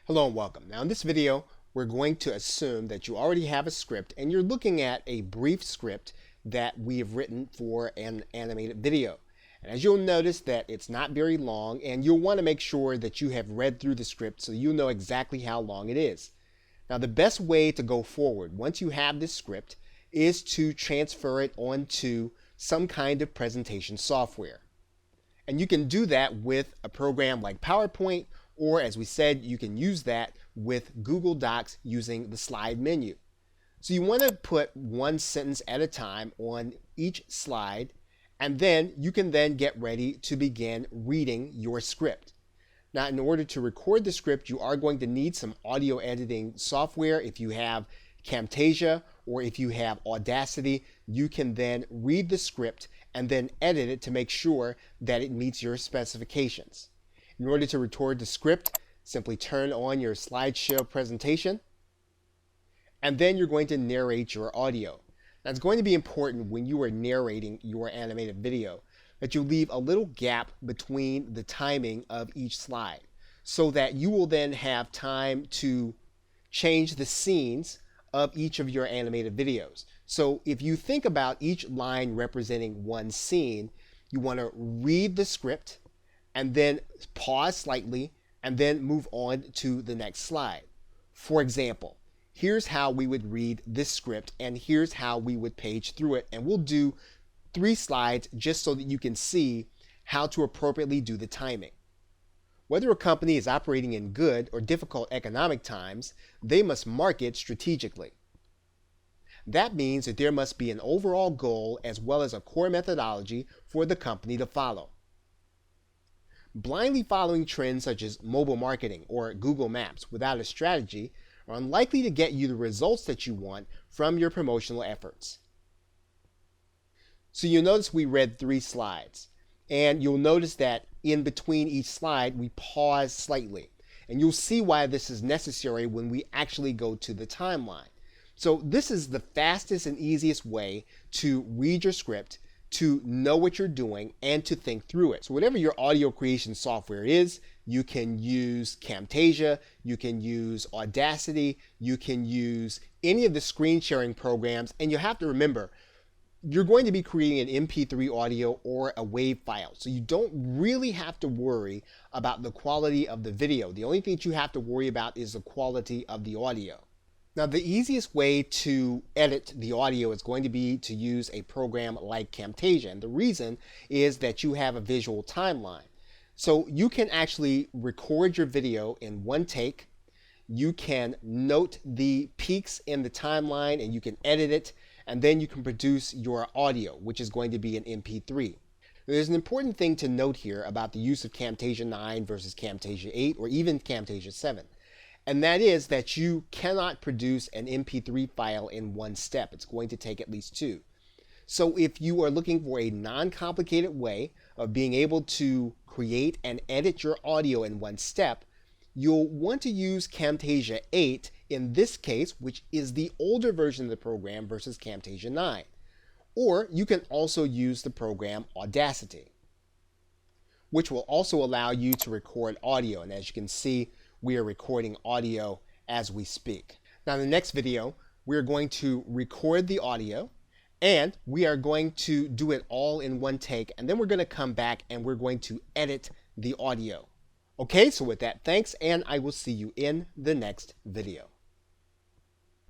Hello and welcome. Now in this video, we're going to assume that you already have a script and you're looking at a brief script that we have written for an animated video. And as you'll notice that it's not very long, and you'll want to make sure that you have read through the script so you'll know exactly how long it is. Now the best way to go forward once you have this script is to transfer it onto some kind of presentation software. And you can do that with a program like PowerPoint, or as we said, you can use that with Google Docs using the slide menu. So you want to put one sentence at a time on each slide, and then you can then get ready to begin reading your script. Now, in order to record the script, you are going to need some audio editing software. If you have Camtasia or if you have Audacity, you can then read the script and then edit it to make sure that it meets your specifications. In order to record the script, simply turn on your slideshow presentation, and then you're going to narrate your audio. Now, it's going to be important when you are narrating your animated video that you leave a little gap between the timing of each slide so that you will then have time to change the scenes of each of your animated videos. So if you think about each line representing one scene, you want to read the script and then pause slightly and then move on to the next slide. For example, here's how we would read this script and here's how we would page through it, and we'll do 3 slides just so that you can see how to appropriately do the timing. Whether a company is operating in good or difficult economic times, they must market strategically. That means that there must be an overall goal as well as a core methodology for the company to follow. Blindly following trends such as mobile marketing or Google Maps without a strategy are unlikely to get you the results that you want from your promotional efforts. So you'll notice we read 3 slides, and you'll notice that in between each slide we pause slightly, and you'll see why this is necessary when we actually go to the timeline. So this is the fastest and easiest way to read your script, to know what you're doing, and to think through it. So whatever your audio creation software is, you can use Camtasia, you can use Audacity, you can use any of the screen sharing programs, and you have to remember, you're going to be creating an MP3 audio or a WAV file. So you don't really have to worry about the quality of the video. The only thing that you have to worry about is the quality of the audio. Now, the easiest way to edit the audio is going to be to use a program like Camtasia. And the reason is that you have a visual timeline. So you can actually record your video in one take. You can note the peaks in the timeline and you can edit it. And then you can produce your audio, which is going to be an MP3. There's an important thing to note here about the use of Camtasia 9 versus Camtasia 8 or even Camtasia 7. And that is that you cannot produce an MP3 file in one step. It's going to take at least 2. So if you are looking for a non-complicated way of being able to create and edit your audio in one step, you'll want to use Camtasia 8 in this case, which is the older version of the program versus Camtasia 9. Or you can also use the program Audacity, which will also allow you to record audio. And as you can see, we are recording audio as we speak. Now in the next video, we're going to record the audio and we are going to do it all in one take, and then we're going to come back and we're going to edit the audio. Okay, so with that, thanks, and I will see you in the next video.